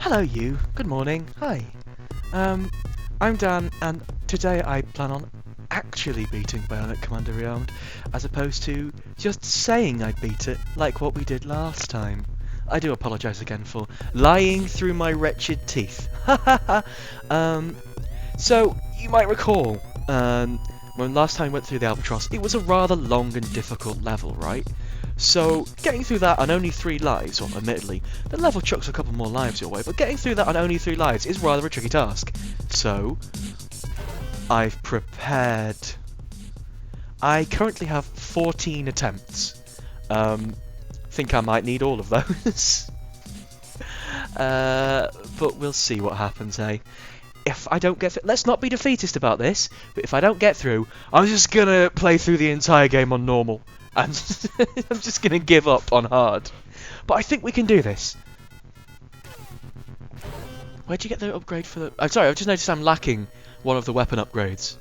Hello you, good morning, hi. I'm Dan, and today I plan on actually beating Bionic Commando Rearmed, as opposed to just saying I'd beat it, like what we did last time. I do apologise again for lying through my wretched teeth. So, you might recall, when last time I went through the Albatross, it was a rather long and difficult level, right? So, getting through that on only 3 lives, well, admittedly, the level chucks a couple more lives your way, but getting through that on only 3 lives is rather a tricky task. So, I've prepared. I currently have 14 attempts. Think I might need all of those. But we'll see what happens, eh? If I don't get through, let's not be defeatist about this, but if I don't get through, I'm just gonna play through the entire game on normal. I'm just gonna give up on hard. But I think we can do this. Where'd you get the upgrade for the... I'm sorry, I've just noticed I'm lacking one of the weapon upgrades.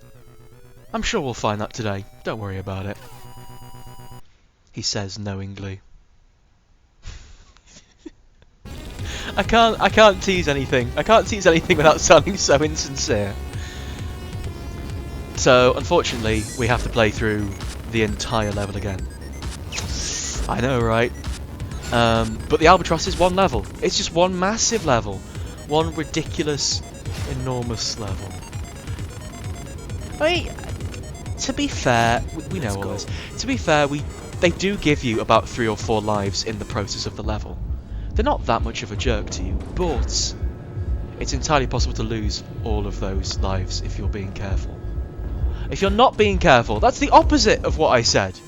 I'm sure we'll find that today. Don't worry about it. He says knowingly. I can't tease anything. I can't tease anything without sounding so insincere. So, unfortunately, we have to play through the entire level again. I know, right? But the Albatross is one level. It's just one massive level. One ridiculous, enormous level. I mean, to be fair, we know all this. To be fair, they do give you about 3 or 4 lives in the process of the level. They're not that much of a jerk to you, but it's entirely possible to lose all of those lives if you're being careful. If you're not being careful, that's the opposite of what I said.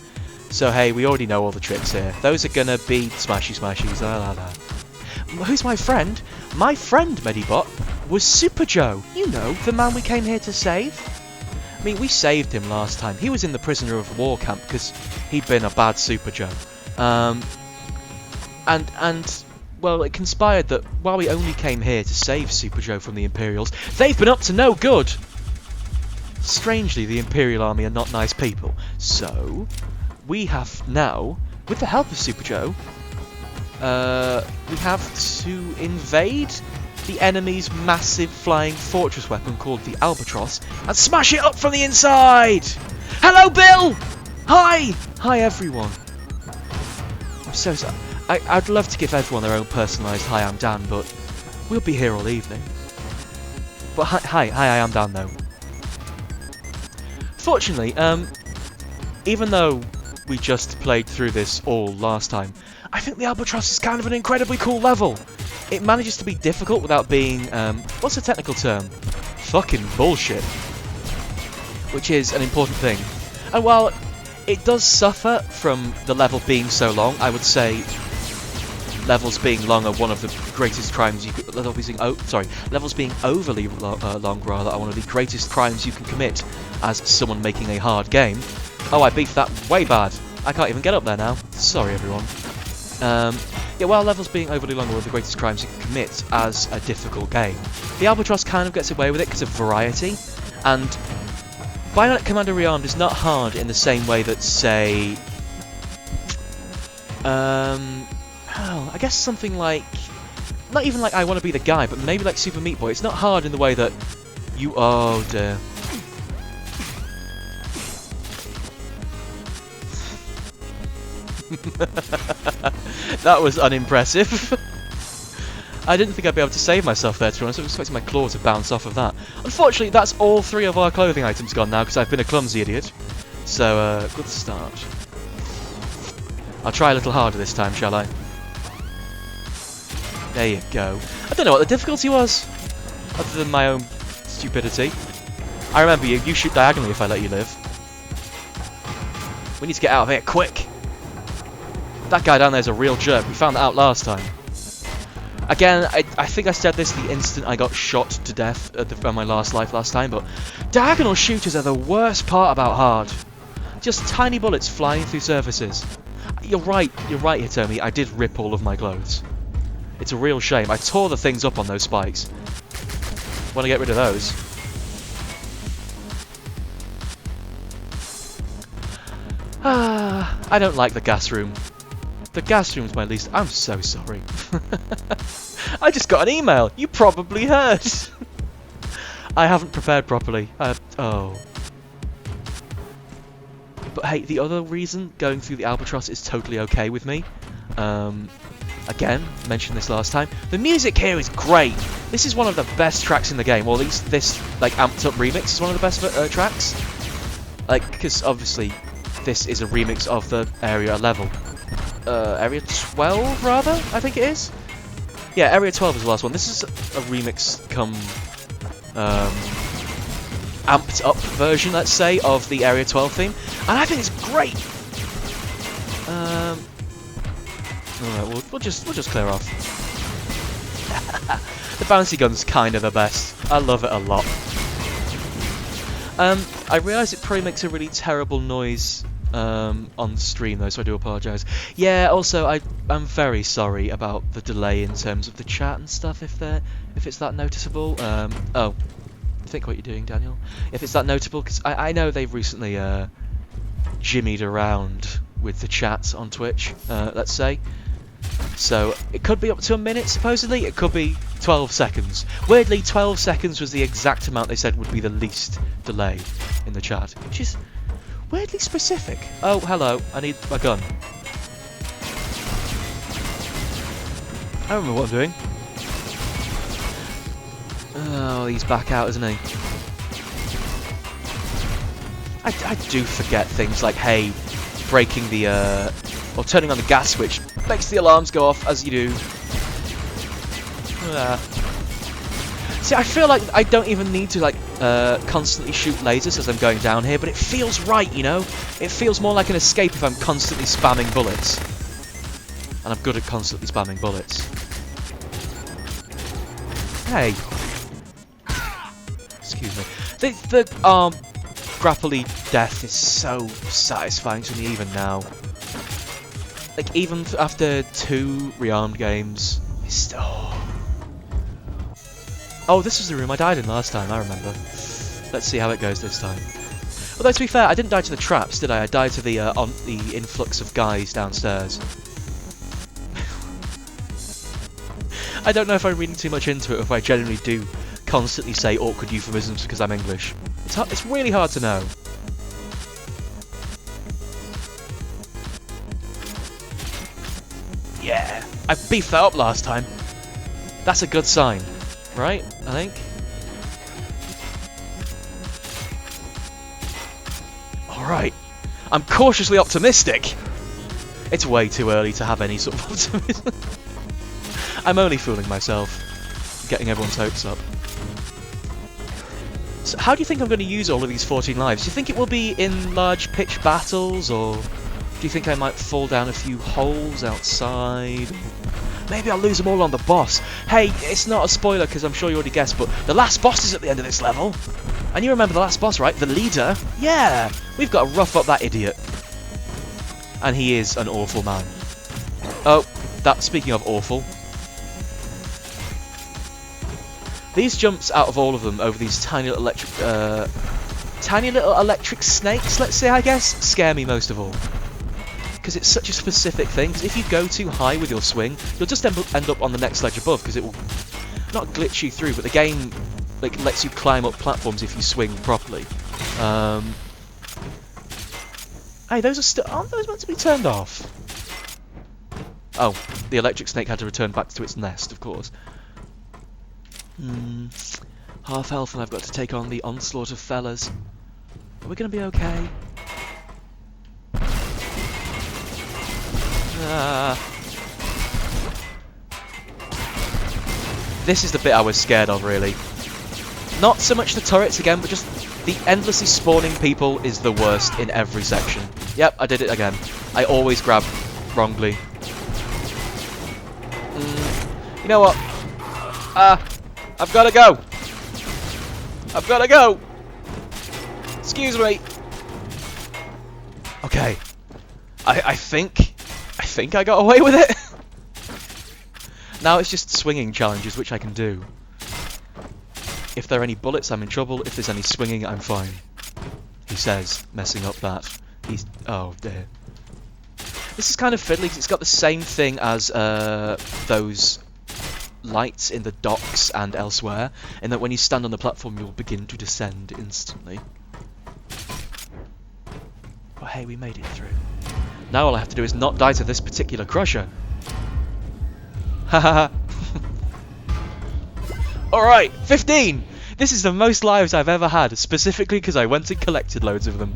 So hey, we already know all the tricks here. Those are gonna be smashy smashies, la la la. Who's my friend? My friend, Medibot, was Super Joe. You know, the man we came here to save. I mean, we saved him last time. He was in the prisoner of war camp because he'd been a bad Super Joe. Well, it conspired that while we only came here to save Super Joe from the Imperials, they've been up to no good! Strangely, the Imperial Army are not nice people. So, we have now, with the help of Super Joe, we have to invade the enemy's massive flying fortress weapon called the Albatross and smash it up from the inside! Hello, Bill! Hi! Hi, everyone. I'm so sorry. I'd love to give everyone their own personalised "Hi, I'm Dan," but we'll be here all evening. But hi, I am Dan though. Fortunately, even though we just played through this all last time, I think the Albatross is kind of an incredibly cool level. It manages to be difficult without being, what's the technical term? Fucking bullshit. Which is an important thing. And while it does suffer from the level being so long, I would say levels being long are one of the greatest crimes you could... levels being overly long, rather, are one of the greatest crimes you can commit as someone making a hard game. Oh, I beefed that way bad. I can't even get up there now. Sorry, everyone. Yeah, while levels being overly long are one of the greatest crimes you can commit as a difficult game, the Albatross kind of gets away with it because of variety, and Bionic Commando Rearmed is not hard in the same way that, say... I guess something like... Not even like I Want to Be the Guy, but maybe like Super Meat Boy. It's not hard in the way that you... Oh dear. That was unimpressive. I didn't think I'd be able to save myself there, to be honest. I was expecting my claw to bounce off of that. Unfortunately, that's all 3 of our clothing items gone now, because I've been a clumsy idiot. So, good start. I'll try a little harder this time, shall I? There you go. I don't know what the difficulty was, other than my own stupidity. I remember you shoot diagonally if I let you live. We need to get out of here, quick! That guy down there's a real jerk. We found that out last time. Again, I think I said this the instant I got shot to death at my last life last time, but diagonal shooters are the worst part about hard. Just tiny bullets flying through surfaces. You're right, Hitomi, I did rip all of my clothes. It's a real shame. I tore the things up on those spikes. Want to get rid of those. I don't like the gas room. The gas room's my least... I'm so sorry. I just got an email. You probably heard. I haven't prepared properly. Oh. But hey, the other reason going through the Albatross is totally okay with me. Again, mentioned this last time. The music here is great. This is one of the best tracks in the game. Or at least this like amped up remix is one of the best tracks. Like, because obviously this is a remix of the area level. Area 12 rather, I think it is. Yeah, Area 12 is the last one. This is a remix come amped up version, let's say, of the Area 12 theme, and I think it's great. Alright, we'll just clear off. The bouncy gun's kind of the best. I love it a lot. I realise it probably makes a really terrible noise on stream though, so I do apologise. Yeah, also I'm very sorry about the delay in terms of the chat and stuff if it's that noticeable. Oh, think what you're doing, Daniel. If it's that notable, because I know they've recently jimmied around with the chat on Twitch, let's say. So it could be up to a minute supposedly, it could be 12 seconds. Weirdly, 12 seconds was the exact amount they said would be the least delay in the chat, which is weirdly specific. Oh, hello, I need my gun. I remember what I'm doing. Oh, he's back out, isn't he? I do forget things like, hey, breaking the, or turning on the gas switch makes the alarms go off, as you do. See, I feel like I don't even need to, like, constantly shoot lasers as I'm going down here, but it feels right, you know? It feels more like an escape if I'm constantly spamming bullets. And I'm good at constantly spamming bullets. Hey. Excuse me. The grapply death is so satisfying to me even now. Like, even after 2 rearmed games, it's still... Oh, this was the room I died in last time, I remember. Let's see how it goes this time. Although, to be fair, I didn't die to the traps, did I? I died to the influx of guys downstairs. I don't know if I'm reading too much into it, or if I genuinely do constantly say awkward euphemisms because I'm English. It's really hard to know. Yeah, I beefed that up last time. That's a good sign, right? I think. Alright, I'm cautiously optimistic. It's way too early to have any sort of optimism. I'm only fooling myself, getting everyone's hopes up. So how do you think I'm going to use all of these 14 lives? Do you think it will be in large pitch battles, or do you think I might fall down a few holes outside? Maybe I'll lose them all on the boss. Hey, it's not a spoiler because I'm sure you already guessed, but the last boss is at the end of this level. And you remember the last boss, right? The leader? Yeah! We've got to rough up that idiot. And he is an awful man. Oh, speaking of awful. These jumps out of all of them over these tiny little electric snakes, let's say, I guess, scare me most of all. Because it's such a specific thing. Because if you go too high with your swing, you'll just end up on the next ledge above, because it will not glitch you through, but the game like lets you climb up platforms if you swing properly. Hey, those are still... Aren't those meant to be turned off? Oh, the electric snake had to return back to its nest, of course. Half health and I've got to take on the onslaught of fellas. Are we going to be okay? This is the bit I was scared of, really. Not so much the turrets again, but just the endlessly spawning people is the worst in every section. Yep, I did it again. I always grab wrongly. You know what? I've got to go! I've got to go! Excuse me! Okay. I think I got away with it! Now it's just swinging challenges, which I can do. If there are any bullets, I'm in trouble. If there's any swinging, I'm fine. He says, messing up that. Oh dear. This is kind of fiddly 'cause it's got the same thing as those lights in the docks and elsewhere, in that when you stand on the platform you'll begin to descend instantly. But hey, we made it through. Now all I have to do is not die to this particular crusher. Haha. Alright, 15! This is the most lives I've ever had, specifically because I went and collected loads of them.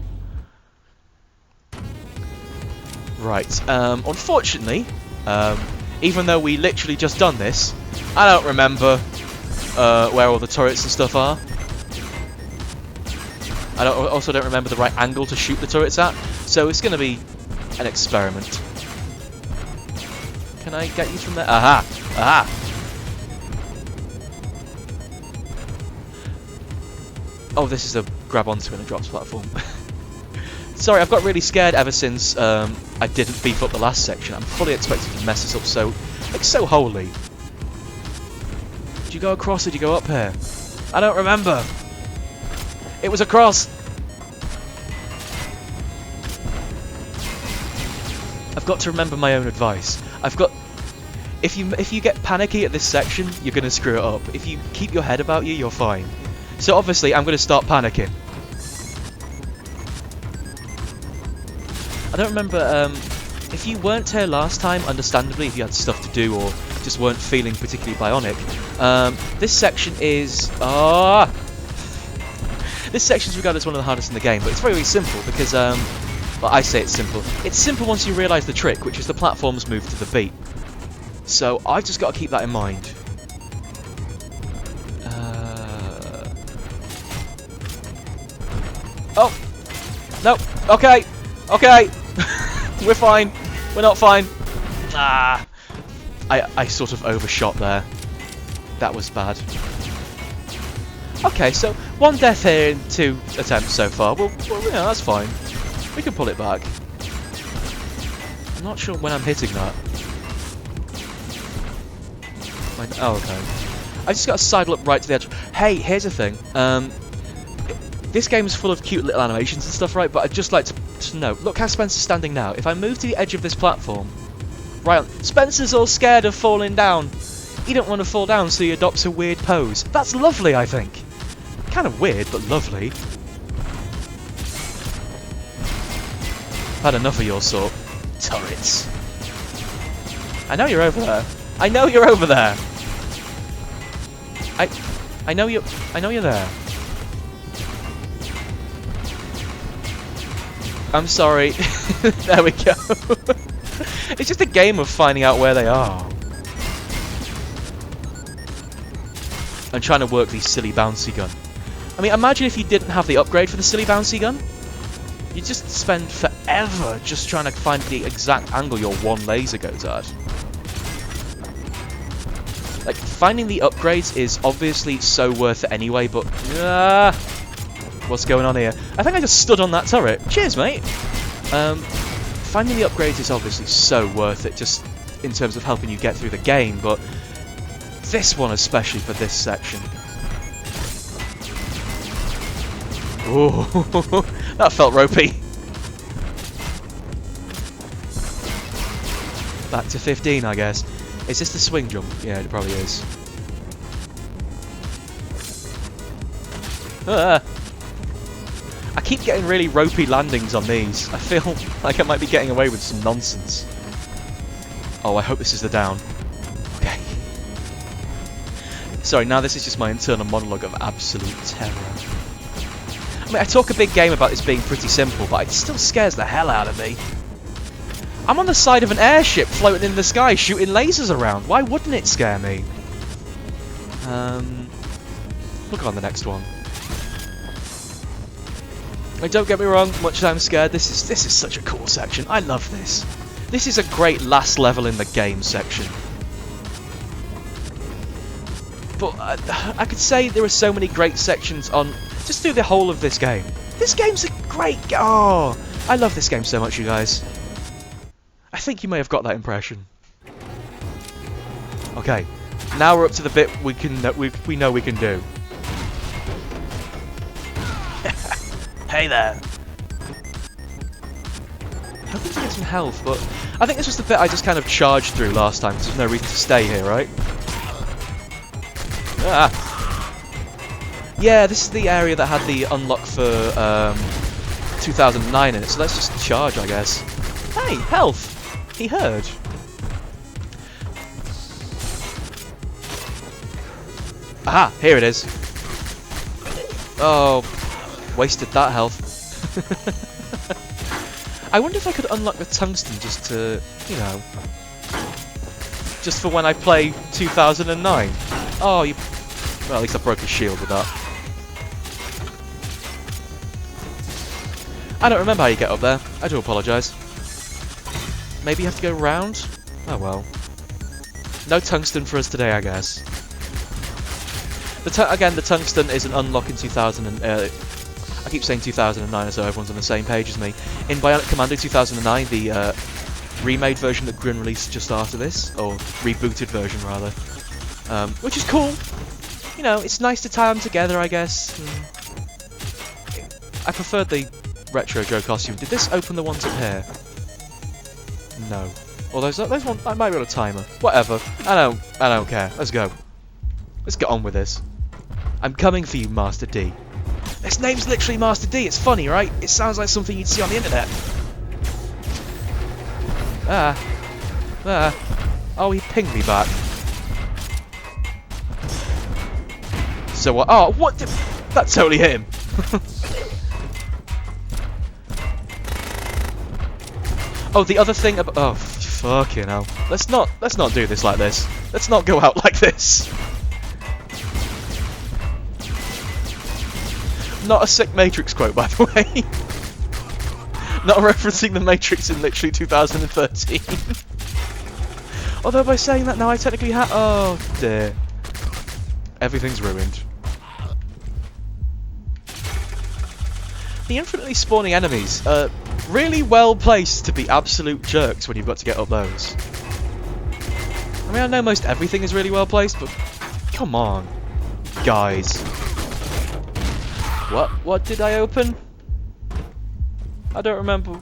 Right, unfortunately, even though we literally just done this, I don't remember where all the turrets and stuff are. I also don't remember the right angle to shoot the turrets at, so it's going to be an experiment. Can I get you from there? Aha! Aha! Oh, this is a grab onto in a drops platform. Sorry, I've got really scared ever since I didn't beef up the last section. I'm fully expected to mess this up so wholly. Did you go across or did you go up here? I don't remember. It was across. I've got to remember my own advice. If you get panicky at this section, you're going to screw it up. If you keep your head about you, you're fine. So obviously, I'm going to start panicking. I don't remember, if you weren't here last time, understandably, if you had stuff to do or just weren't feeling particularly bionic, this section is... This section's regarded as one of the hardest in the game, but it's very, very simple because, well, I say it's simple. It's simple once you realise the trick, which is the platforms move to the beat. So I've just got to keep that in mind. Oh! No! Okay! Okay! We're fine. We're not fine. Ah! I sort of overshot there. That was bad. Okay, so 1 death here in 2 attempts so far. Well, yeah, that's fine. We can pull it back. I'm not sure when I'm hitting that. Oh, okay. I just got to sidle up right to the edge. Hey, here's the thing. This game is full of cute little animations and stuff, right? But I'd just like to note, look how Spencer's standing now. If I move to the edge of this platform, right on, Spencer's all scared of falling down. He don't want to fall down, so he adopts a weird pose. That's lovely, I think. Kind of weird, but lovely. Had enough of your sort. Turrets. I know you're over there. I know you're over there. I know you're there. I'm sorry. There we go. It's just a game of finding out where they are. And trying to work the silly bouncy gun. I mean, imagine if you didn't have the upgrade for the silly bouncy gun. You'd just spend forever just trying to find the exact angle your one laser goes at. Like, finding the upgrades is obviously so worth it anyway, but... what's going on here? I think I just stood on that turret. Cheers, mate! Finding the upgrades is obviously so worth it, just in terms of helping you get through the game, but this one especially for this section. Ooh, that felt ropey. Back to 15, I guess. Is this the swing jump? Yeah, it probably is. I keep getting really ropey landings on these. I feel like I might be getting away with some nonsense. Oh, I hope this is the down. Okay. Sorry, now this is just my internal monologue of absolute terror. I mean, I talk a big game about this being pretty simple, but it still scares the hell out of me. I'm on the side of an airship floating in the sky shooting lasers around. Why wouldn't it scare me? Look on the next one. Don't get me wrong, much as I'm scared, this is such a cool section. I love this. This is a great last level in the game section. But I could say there are so many great sections on just through the whole of this game. This game's a great oh, I love this game so much, you guys. I think you may have got that impression. Okay, now we're up to the bit we know we can do. Hey there. Hoping to get some health, but I think this was the bit I just kind of charged through last time, because there's no reason to stay here, right? Ah! Yeah, this is the area that had the unlock for 2009 in it, so let's just charge, I guess. Hey, health! He heard. Aha, here it is. Oh, wasted that health. I wonder if I could unlock the tungsten just to, you know, just for when I play 2009. Oh, you... Well, at least I broke his shield with that. I don't remember how you get up there. I do apologise. Maybe you have to go round? Oh well. No tungsten for us today, I guess. Again, the tungsten is an unlock in 2000 I keep saying 2009 so everyone's on the same page as me. In Bionic Commando 2009, the remade version that Grin released just after this, or rebooted version rather, which is cool. You know, it's nice to tie them together, I guess. I preferred the Retro Joe costume. Did this open the ones up here? No. Or those one, I might be on a timer. Whatever. I don't care. Let's go. Let's get on with this. I'm coming for you, Master D. This name's literally Master D. It's funny, right? It sounds like something you'd see on the internet. Ah. Ah. Oh, he pinged me back. So what? Oh, what did... That totally hit him. Oh, the other thing about... Oh, fucking hell. Let's not do this like this. Let's not go out like this. Not a sick Matrix quote, by the way. Not referencing the Matrix in literally 2013. Although by saying that now I technically have... Oh, dear. Everything's ruined. The infinitely spawning enemies are really well placed to be absolute jerks when you've got to get up those. I mean, I know most everything is really well placed, but come on, guys. What did I open? I don't remember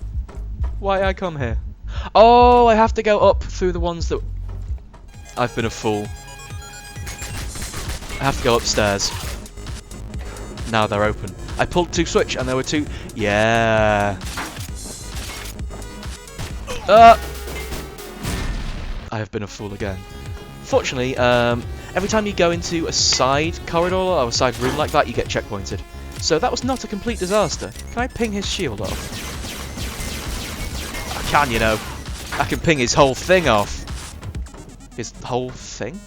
why I come here. Oh, I have to go up through the ones that... I've been a fool. I have to go upstairs. Now they're open. I pulled two switch and there were two... Yeah. I have been a fool again. Fortunately, every time you go into a side corridor or a side room like that, you get checkpointed. So that was not a complete disaster. Can I ping his shield off? I can, you know. I can ping his whole thing off. His whole thing?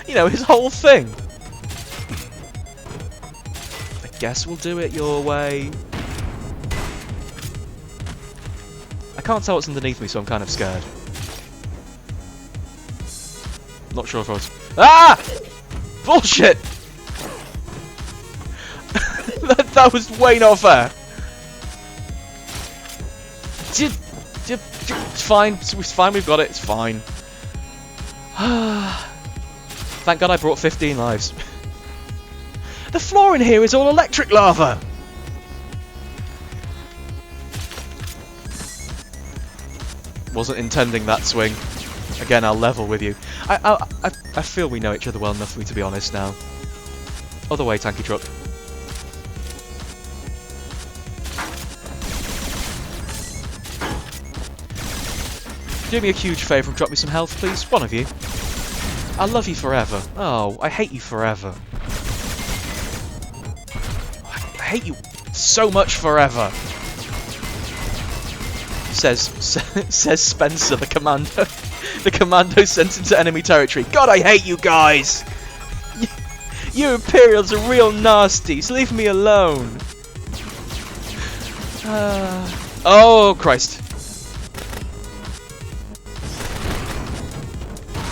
You know, his whole thing. I guess we'll do it your way. I can't tell what's underneath me, so I'm kind of scared. Not sure if I was... Ah! Bullshit! that was way not fair. It's fine. It's fine. We've got it. It's fine. Thank God I brought 15 lives. The floor in here is all electric lava. Wasn't intending that swing. Again, I'll level with you. I feel we know each other well enough for me to be honest now. Other way, tanky truck. Do me a huge favour and drop me some health, please. One of you. I love you forever. Oh, I hate you forever. I hate you so much forever. Says Spencer, the commando. The commando sent into enemy territory. God, I hate you guys! You Imperials are real nasty, so leave me alone. Oh, Christ.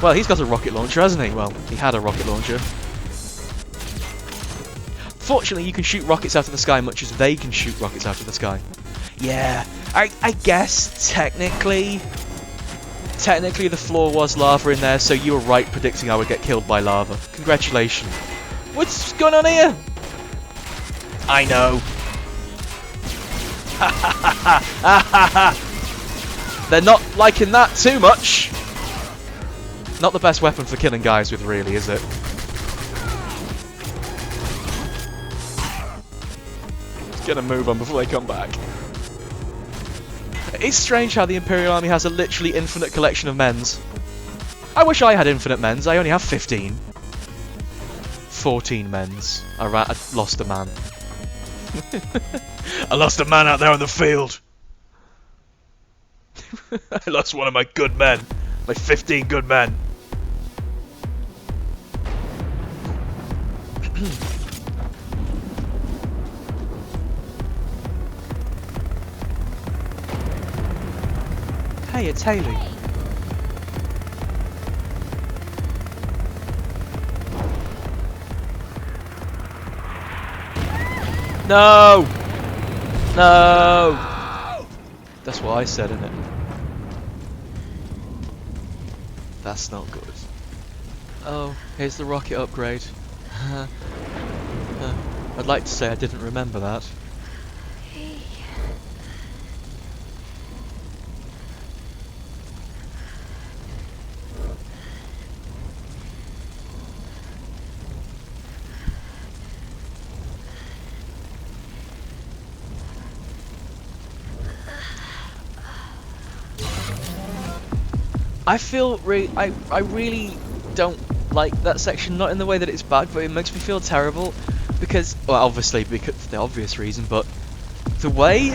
Well, he's got a rocket launcher, hasn't he? Well, he had a rocket launcher. Fortunately, you can shoot rockets out of the sky much as they can shoot rockets out of the sky. Yeah, I guess technically the floor was lava in there, so you were right predicting I would get killed by lava. Congratulations. What's going on here? I know. Ha ha ha ha ha ha ha. They're not liking that too much. Not the best weapon for killing guys with, really, is it? Let's get a move on before they come back. It's strange how the Imperial Army has a literally infinite collection of men's. I wish I had infinite men's. I only have 15. 14 men's. I lost a man. I lost a man out there on the field. I lost one of my good men. My 15 good men. Hey, it's Haley. No! No! That's what I said, isn't it? That's not good. Oh, here's the rocket upgrade. I'd like to say I didn't remember that. I feel I really don't like that section, not in the way that it's bad, but it makes me feel terrible because, well, obviously because for the obvious reason, but the way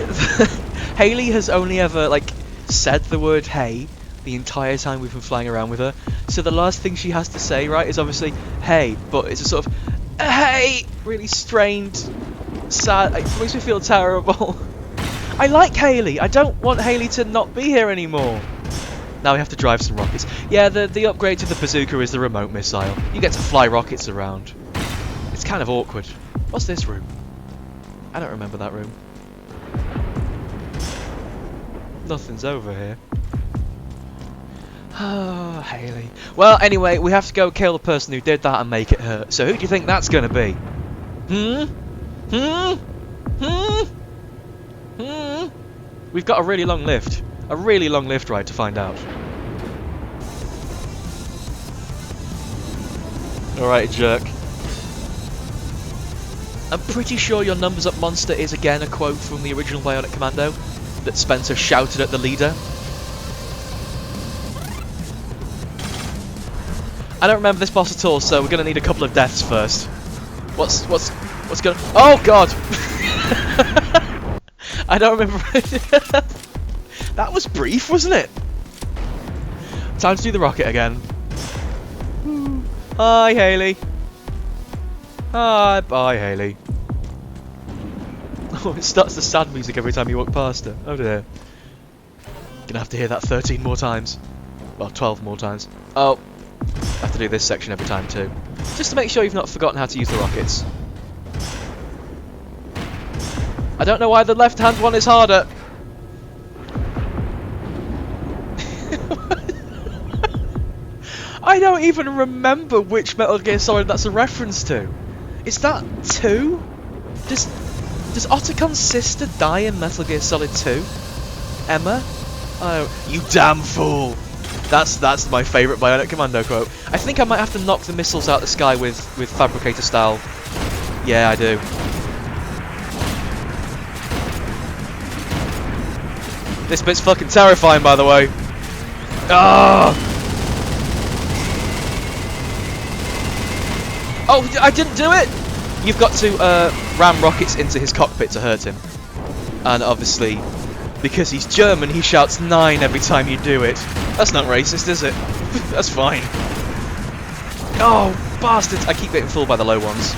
Haley has only ever like said the word hey the entire time we've been flying around with her, so the last thing she has to say, right, is obviously hey, but it's a sort of hey, really strained, sad. It makes me feel terrible. I like Haley. I don't want Haley to not be here anymore. Now we have to drive some rockets. Yeah, the upgrade to the bazooka is the remote missile. You get to fly rockets around. It's kind of awkward. What's this room? I don't remember that room. Nothing's over here. Oh, Haley. Well, anyway, we have to go kill the person who did that and make it hurt. So who do you think that's going to be? We've got a really long lift. A really long lift ride to find out. Alright, jerk. I'm pretty sure your numbers up monster is again a quote from the original Bionic Commando that Spencer shouted at the leader. I don't remember this boss at all, so we're gonna need a couple of deaths first. What's going? Oh god! I don't remember. That was brief, wasn't it? Time to do the rocket again. Hi, Haley. Hi, bye, Haley. Oh, it starts the sad music every time you walk past her. Oh dear. Gonna have to hear that 13 more times. Well, 12 more times. Oh, I have to do this section every time too. Just to make sure you've not forgotten how to use the rockets. I don't know why the left-hand one is harder. I don't even remember which Metal Gear Solid that's a reference to. Is that 2? Does Otacon's sister die in Metal Gear Solid 2? Emma? Oh, you damn fool! That's my favourite Bionic Commando quote. I think I might have to knock the missiles out the sky with Fabricator style. Yeah, I do. This bit's fucking terrifying, by the way. Ah! Oh, I didn't do it! You've got to ram rockets into his cockpit to hurt him. And obviously, because he's German, he shouts 9 every time you do it. That's not racist, is it? That's fine. Oh, bastards! I keep getting fooled by the low ones.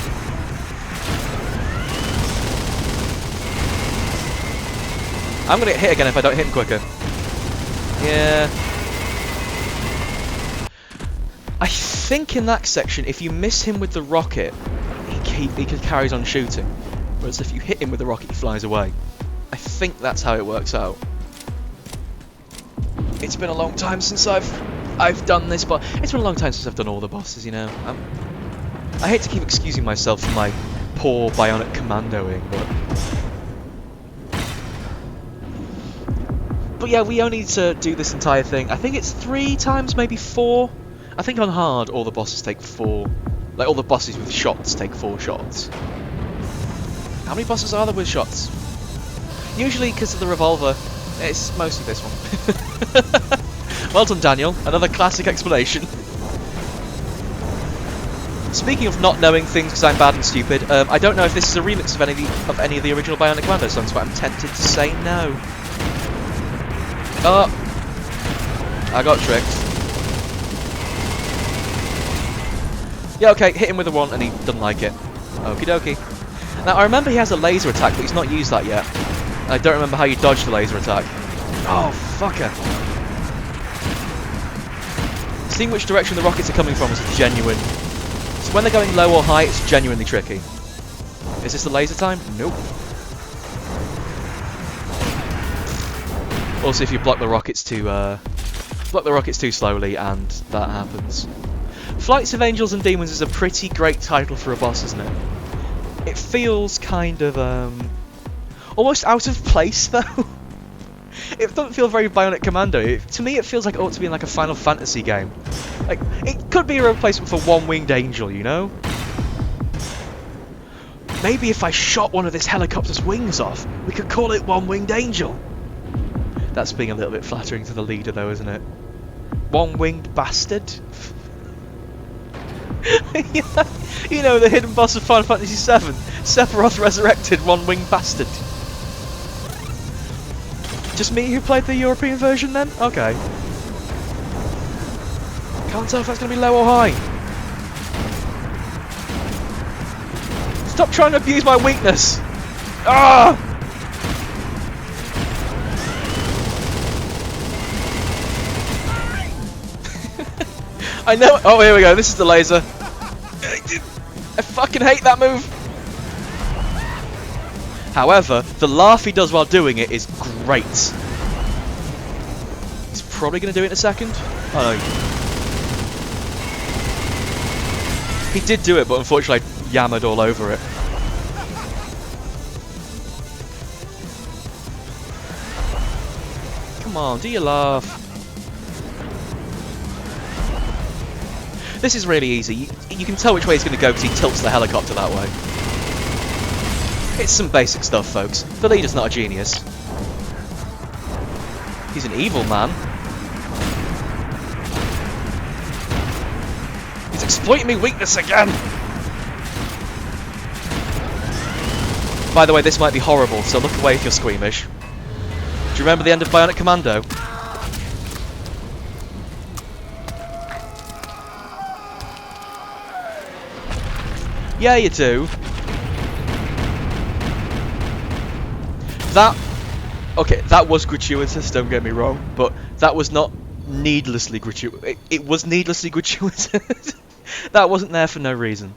I'm gonna get hit again if I don't hit him quicker. Yeah. I think in that section, if you miss him with the rocket, he carries on shooting. Whereas if you hit him with the rocket, he flies away. I think that's how it works out. It's been a long time since I've done this, but it's been a long time since I've done all the bosses, you know. I hate to keep excusing myself for my poor Bionic Commandoing, but But yeah, we only need to do this entire thing. I think it's 3 times, maybe 4. I think on hard, all the bosses take 4. Like, all the bosses with shots take 4 shots. How many bosses are there with shots? Usually, because of the revolver, it's mostly this one. Well done, Daniel. Another classic explanation. Speaking of not knowing things because I'm bad and stupid, I don't know if this is a remix of any of the original Bionic Commando songs, but I'm tempted to say no. Oh! I got tricked. Yeah, okay, hit him with a 1 and he doesn't like it. Okie dokie. Now, I remember he has a laser attack, but he's not used that yet. I don't remember how you dodge the laser attack. Oh, fucker. Seeing which direction the rockets are coming from is genuine. So when they're going low or high, it's genuinely tricky. Is this the laser time? Nope. Also, if you block the rockets too slowly, and that happens. Flights of Angels and Demons is a pretty great title for a boss, isn't it? It feels kind of almost out of place though. It doesn't feel very Bionic Commando. To me, it feels like it ought to be in like a Final Fantasy game. Like, it could be a replacement for One-Winged Angel, you know? Maybe if I shot one of this helicopter's wings off, we could call it One-Winged Angel. That's being a little bit flattering to the leader though, isn't it? One-Winged Bastard? Yeah, you know, the hidden boss of Final Fantasy VII. Sephiroth Resurrected, One-Winged Bastard. Just me who played the European version then? Okay. Can't tell if that's going to be low or high. Stop trying to abuse my weakness! Ah! I know. Oh, here we go. This is the laser. I fucking hate that move. However, the laugh he does while doing it is great. He's probably going to do it in a second. Oh no. He did do it, but unfortunately I yammered all over it. Come on, do your laugh. This is really easy. You can tell which way he's going to go because he tilts the helicopter that way. It's some basic stuff, folks. The leader's not a genius. He's an evil man. He's exploiting me weakness again! By the way, this might be horrible, so look away if you're squeamish. Do you remember the end of Bionic Commando? Yeah, you do. That was gratuitous, don't get me wrong, but that was not needlessly gratuitous. It was needlessly gratuitous. That wasn't there for no reason.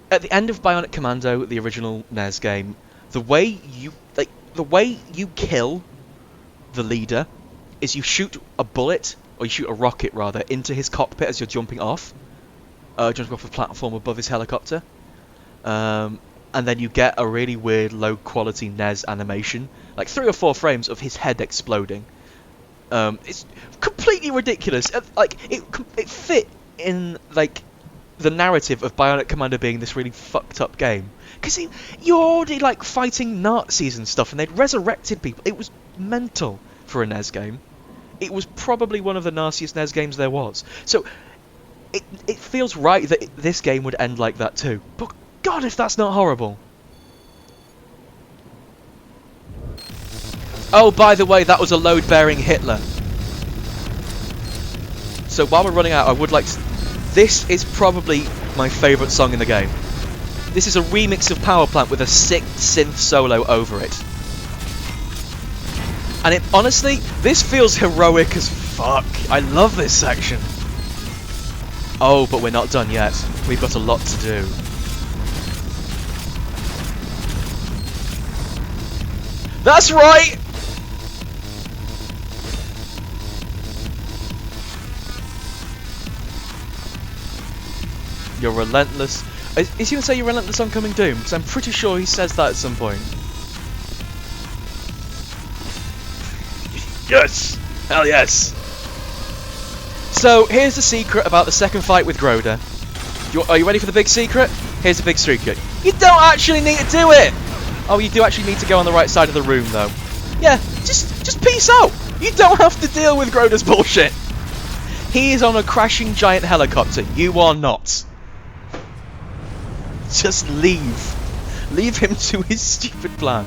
At the end of Bionic Commando, the original NES game, the way you kill the leader is you shoot a bullet, or you shoot a rocket rather, into his cockpit as you're jumping off a platform above his helicopter. And then you get a really weird low quality NES animation, like 3 or 4 frames of his head exploding. It's completely ridiculous. Like it fit in like the narrative of Bionic Commando being this really fucked up game, because you're already like fighting Nazis and stuff, and they'd resurrected people. It was mental for a NES game. It was probably one of the nastiest NES games there was. So it feels right that this game would end like that too. But God, if that's not horrible. Oh, by the way, that was a load-bearing Hitler. So while we're running out, I would like to... This is probably my favourite song in the game. This is a remix of Power Plant with a sick synth solo over it. And honestly, this feels heroic as fuck. I love this section. Oh, but we're not done yet. We've got a lot to do. That's right! You're relentless. Is he going to say you're relentless on Coming Doom? Because I'm pretty sure he says that at some point. Yes! Hell yes! So, here's the secret about the second fight with Groda. Are you ready for the big secret? Here's the big secret. You don't actually need to do it! Oh, you do actually need to go on the right side of the room, though. Yeah, just peace out! You don't have to deal with Groda's bullshit! He is on a crashing giant helicopter. You are not. Just leave. Leave him to his stupid plan.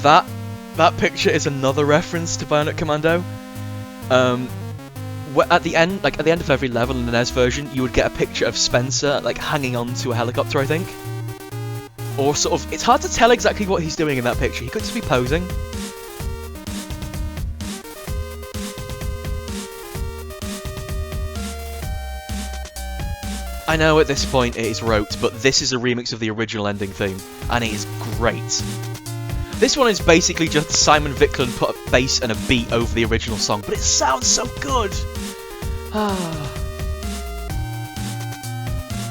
That picture is another reference to Bionic Commando. At the end of every level in the NES version, you would get a picture of Spencer like hanging onto a helicopter, I think. Or sort of, it's hard to tell exactly what he's doing in that picture. He could just be posing. I know at this point it is rote, but this is a remix of the original ending theme, and it is great. This one is basically just Simon Viklund put a bass and a beat over the original song, but it sounds so good!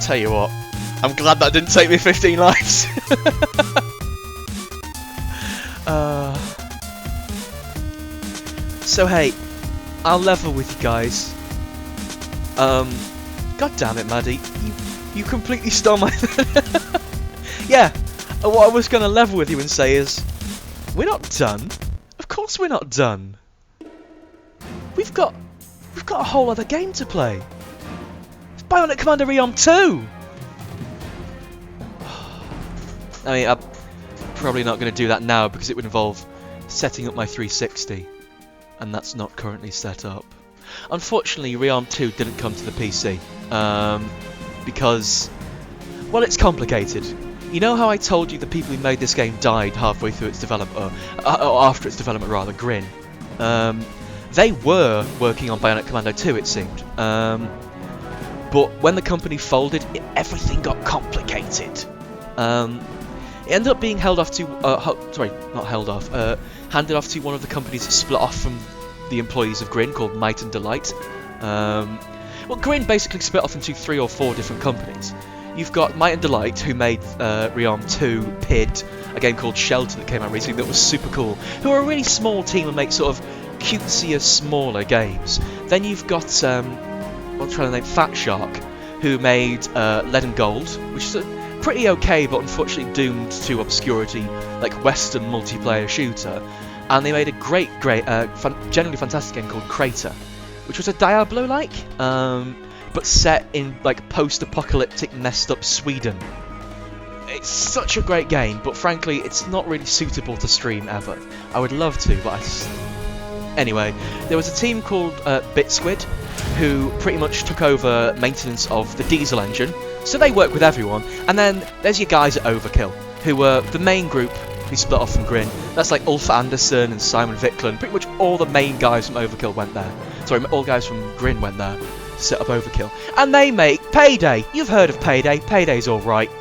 Tell you what, I'm glad that didn't take me 15 lives. So hey, I'll level with you guys. God damn it, Maddie, you completely stole my... Yeah, what I was going to level with you and say is, we're not done. Of course we're not done. We've got a whole other game to play. It's Bionic Commando Rearmed 2! I mean, I'm probably not going to do that now because it would involve setting up my 360. And that's not currently set up. Unfortunately, Rearmed 2 didn't come to the PC. Because, well, it's complicated. You know how I told you the people who made this game died halfway through its development, or after its development rather, Grin? They were working on Bionic Commando 2, it seemed. But when the company folded, everything got complicated. It ended up being held off to, handed off to one of the companies that split off from the employees of Grin, called Might and Delight. Well, Grin basically split off into 3 or 4 different companies. You've got Might and Delight, who made Rearmed 2, PID, a game called Shelter that came out recently that was super cool, who are a really small team and make sort of cutesier, smaller games. Then you've got, what's trying to name, Fat Shark, who made Lead and Gold, which is pretty okay, but unfortunately doomed to obscurity, like Western multiplayer shooter. And they made a generally fantastic game called Crater, which was a Diablo-like, but set in like post-apocalyptic, messed-up Sweden. It's such a great game, but frankly, it's not really suitable to stream ever. I would love to, but anyway, there was a team called BitSquid, who pretty much took over maintenance of the diesel engine, so they work with everyone. And then there's your guys at Overkill, who were the main group who split off from Grin. That's like Ulf Anderson and Simon Viklund. Pretty much all the main guys from Overkill went there. Sorry, all guys from Grin went there to set up Overkill. And they make Payday. You've heard of Payday. Payday's alright.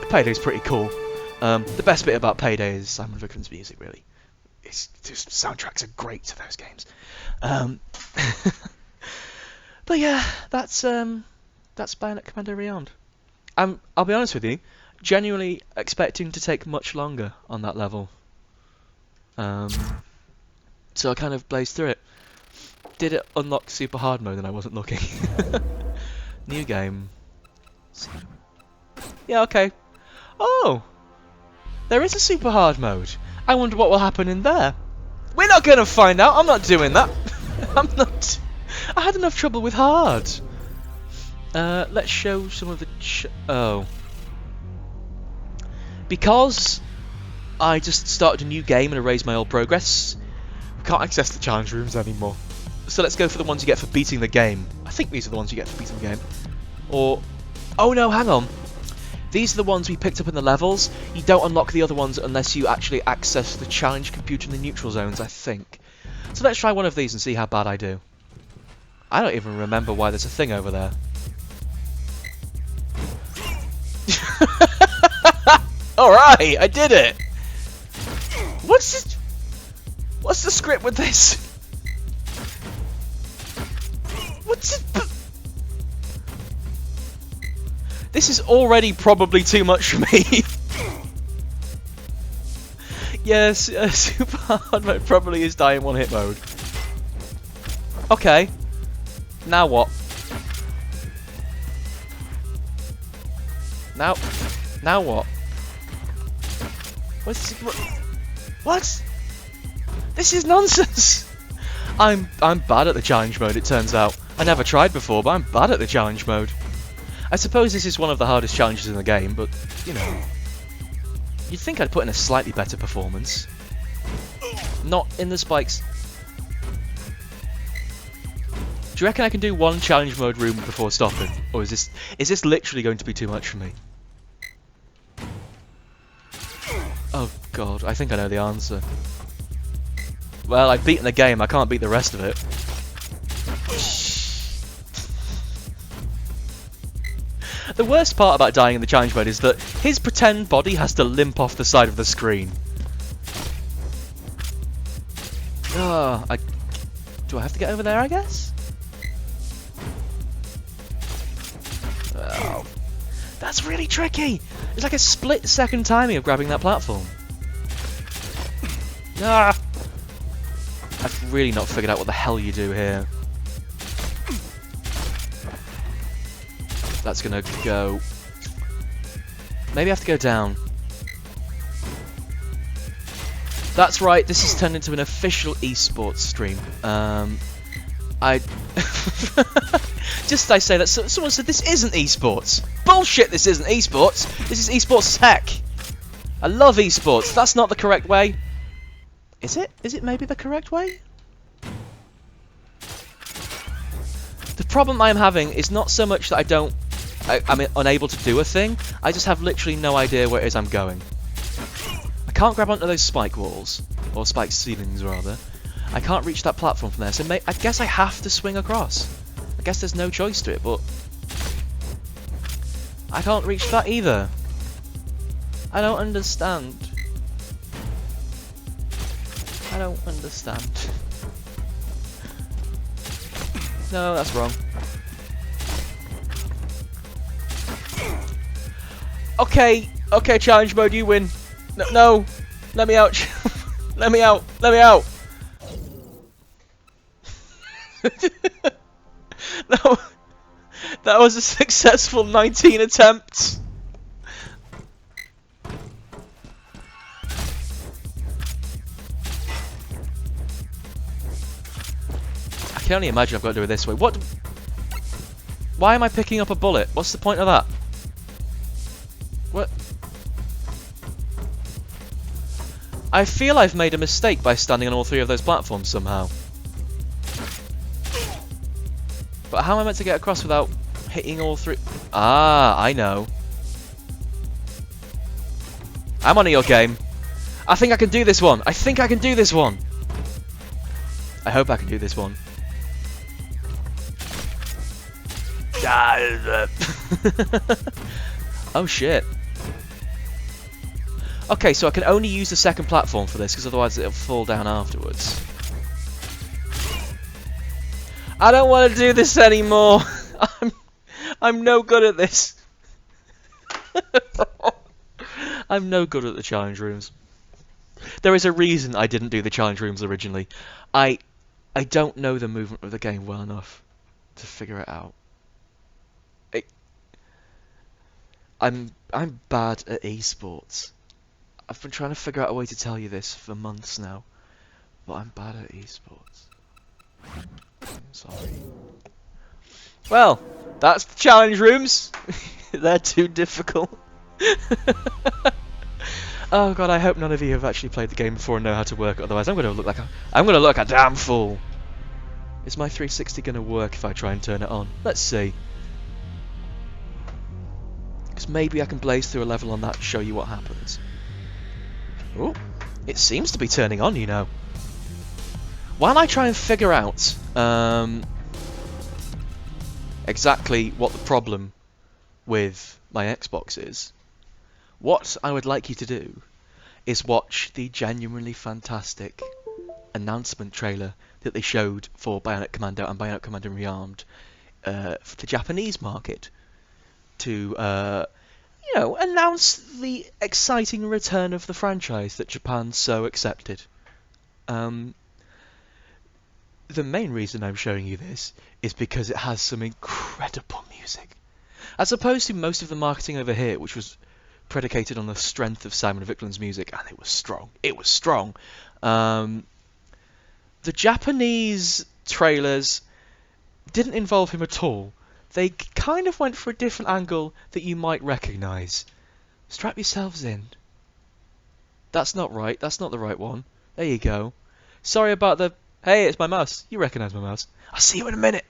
Payday's pretty cool. The best bit about Payday is Simon Viklund's music, really. Just soundtracks are great to those games. But yeah, that's Bionic Commando Rearmed. I'll be honest with you, genuinely expecting to take much longer on that level. So I kind of blazed through it. Did it unlock super hard mode and I wasn't looking? New game. Yeah, okay. Oh! There is a super hard mode. I wonder what will happen in there. We're not going to find out. I'm not doing that. I had enough trouble with hard. Let's show some of the... oh. Because I just started a new game and erased my old progress, we can't access the challenge rooms anymore. So let's go for the ones you get for beating the game. I think these are the ones you get for beating the game. Or... oh no, hang on. These are the ones we picked up in the levels. You don't unlock the other ones unless you actually access the challenge computer in the neutral zones, I think. So let's try one of these and see how bad I do. I don't even remember why there's a thing over there. Alright, I did it! What's the script with this? What's it? This is already probably too much for me. Yes, super hard mode probably is die in one hit mode. Okay. Now what? Now what? What? This is nonsense! I'm bad at the challenge mode, it turns out. I never tried before, but I'm bad at the challenge mode. I suppose this is one of the hardest challenges in the game, but, you know... You'd think I'd put in a slightly better performance. Not in the spikes. Do you reckon I can do one challenge mode room before stopping? Or is this literally going to be too much for me? Oh god, I think I know the answer. Well, I've beaten the game, I can't beat the rest of it. The worst part about dying in the challenge mode is that his pretend body has to limp off the side of the screen. Oh, do I have to get over there, I guess? Oh, that's really tricky! It's like a split-second timing of grabbing that platform. Ah! I've really not figured out what the hell you do here. That's gonna go... Maybe I have to go down. That's right, this has turned into an official esports stream. I say that someone said this isn't esports. Bullshit, this isn't esports. This is esports tech. I love esports. That's not the correct way. Is it? Is it maybe the correct way? The problem I'm having is not so much that I'm unable to do a thing. I just have literally no idea where it is I'm going. I can't grab onto those spike walls, or spike ceilings rather. I can't reach that platform from there, so I guess I have to swing across. I guess there's no choice to it, but I can't reach that either. I don't understand. I don't understand. No, that's wrong. Okay, challenge mode, you win. No, let me out. Let me out. No, that was a successful 19 attempts. I can only imagine I've got to do it this way. What? Why am I picking up a bullet? What's the point of that? What? I feel I've made a mistake by standing on all three of those platforms somehow. But how am I meant to get across without hitting all three? Ah, I know. I'm on your game. I think I can do this one. I hope I can do this one. Oh shit. Okay, so I can only use the second platform for this, because otherwise it'll fall down afterwards. I don't want to do this anymore. I'm no good at this. I'm no good at the challenge rooms. There is a reason I didn't do the challenge rooms originally. I don't know the movement of the game well enough to figure it out. I'm bad at esports. I've been trying to figure out a way to tell you this for months now, but I'm bad at esports. I'm sorry. Well, that's the challenge rooms. They're too difficult. Oh god, I hope none of you have actually played the game before and know how to work it. Otherwise, I'm gonna look like a damn fool. Is my 360 gonna work if I try and turn it on? Let's see. Because maybe I can blaze through a level on that and show you what happens. Oh, it seems to be turning on, you know. While I try and figure out exactly what the problem with my Xbox is, what I would like you to do is watch the genuinely fantastic announcement trailer that they showed for Bionic Commando and Bionic Commando Rearmed for the Japanese market. to announce the exciting return of the franchise that Japan so accepted. The main reason I'm showing you this is because it has some incredible music. As opposed to most of the marketing over here, which was predicated on the strength of Simon Vickland's music, and it was strong. It was strong. The Japanese trailers didn't involve him at all. They kind of went for a different angle that you might recognise. Strap yourselves in. That's not right. That's not the right one. There you go. Sorry about the... Hey, it's my mouse. You recognise my mouse. I'll see you in a minute.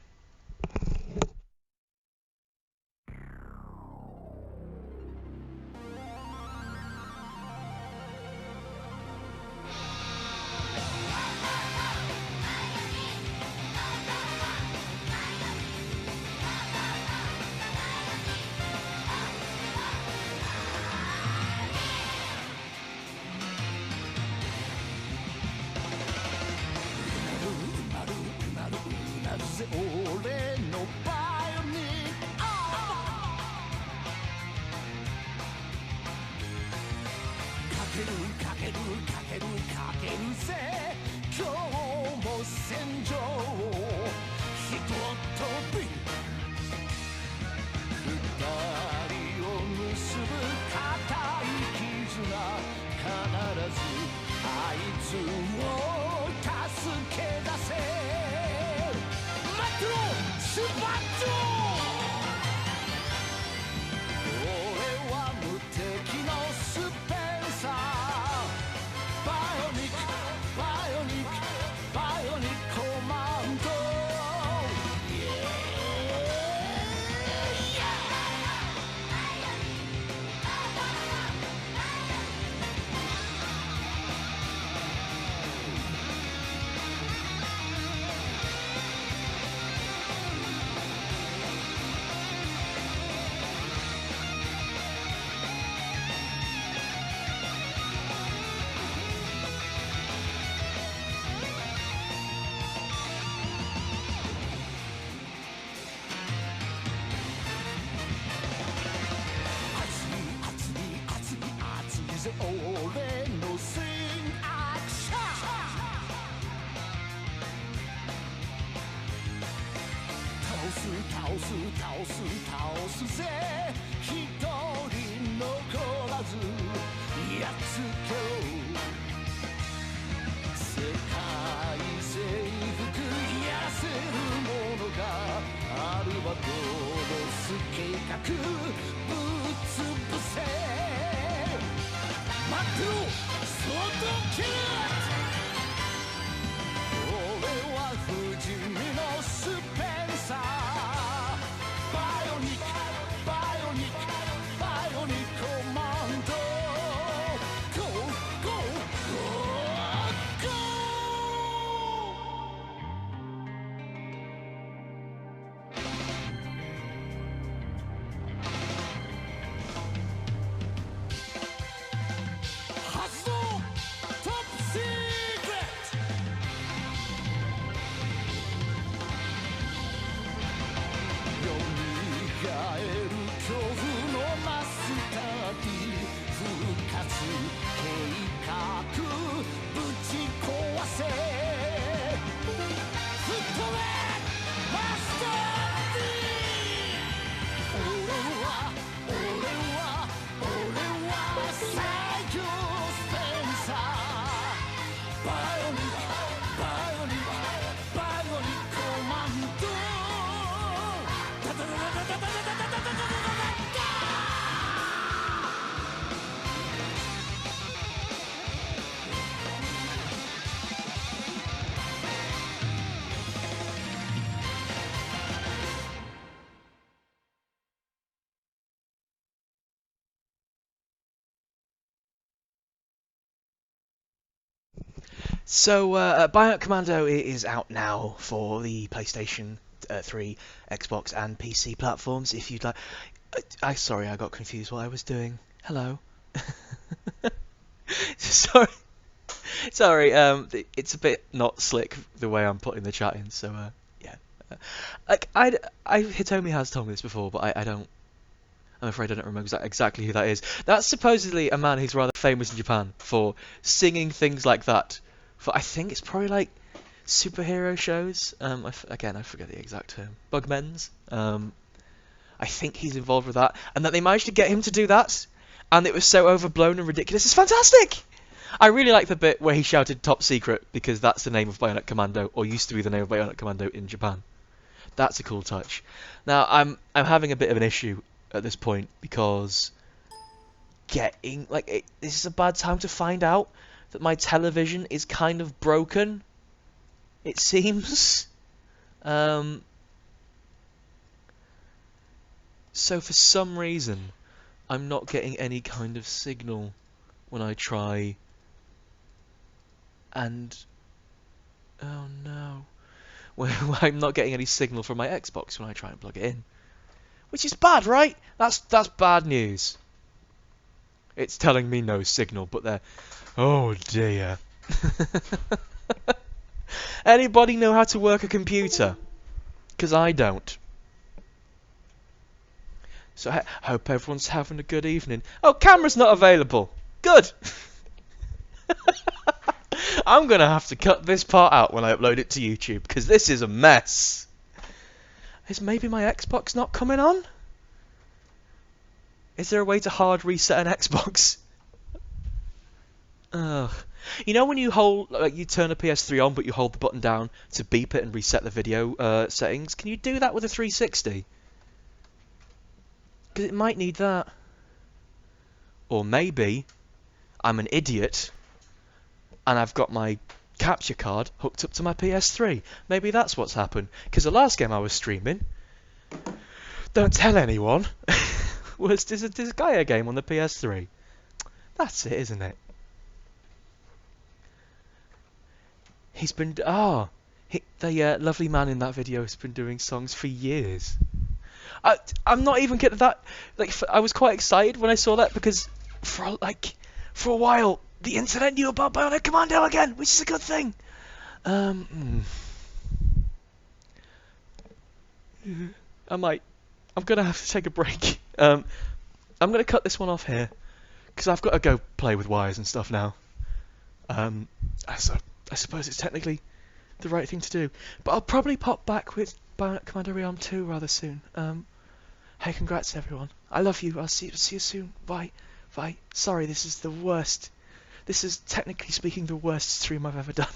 So, Bionic Commando is out now for the PlayStation 3, Xbox, and PC platforms. If you'd like, sorry, I got confused what I was doing. Hello. sorry, sorry. It's a bit not slick the way I'm putting the chat in. So, yeah. Hitomi has told me this before, but I don't. I'm afraid I don't remember exactly who that is. That's supposedly a man who's rather famous in Japan for singing things like that. For I think it's probably like superhero shows. Again, I forget the exact term. Bugmen's. I think he's involved with that, and that they managed to get him to do that, and it was so overblown and ridiculous. It's fantastic. I really like the bit where he shouted "Top Secret" because that's the name of Bionic Commando, or used to be the name of Bionic Commando in Japan. That's a cool touch. Now I'm having a bit of an issue at this point because getting this is a bad time to find out that my television is kind of broken. It seems. So for some reason, I'm not getting any kind of signal when I try. And oh no, well, I'm not getting any signal from my Xbox when I try and plug it in, which is bad, right? That's bad news. It's telling me no signal, but they're... Oh dear. Anybody know how to work a computer? Because I don't. So I hope everyone's having a good evening. Oh, camera's not available. Good. I'm going to have to cut this part out when I upload it to YouTube, because this is a mess. Is maybe my Xbox not coming on? Is there a way to hard reset an Xbox? Ugh. You know when you hold, you turn a PS3 on, but you hold the button down to beep it and reset the video settings? Can you do that with a 360? Because it might need that. Or maybe I'm an idiot and I've got my capture card hooked up to my PS3. Maybe that's what's happened. Because the last game I was streaming, don't tell anyone, was this Gaia game on the PS3. That's it, isn't it? He's been... the lovely man in that video has been doing songs for years. I'm not even kidding. That I was quite excited when I saw that because for a while the internet knew about Bionic Commando again, which is a good thing. I'm gonna have to take a break. I'm gonna cut this one off here because I've got to go play with wires and stuff now. I suppose it's technically the right thing to do, but I'll probably pop back with Bionic Commando Rearmed 2 rather soon. Hey, congrats everyone. I love you. I'll see you soon. Bye. Bye. Sorry, this is the worst. This is technically speaking the worst stream I've ever done.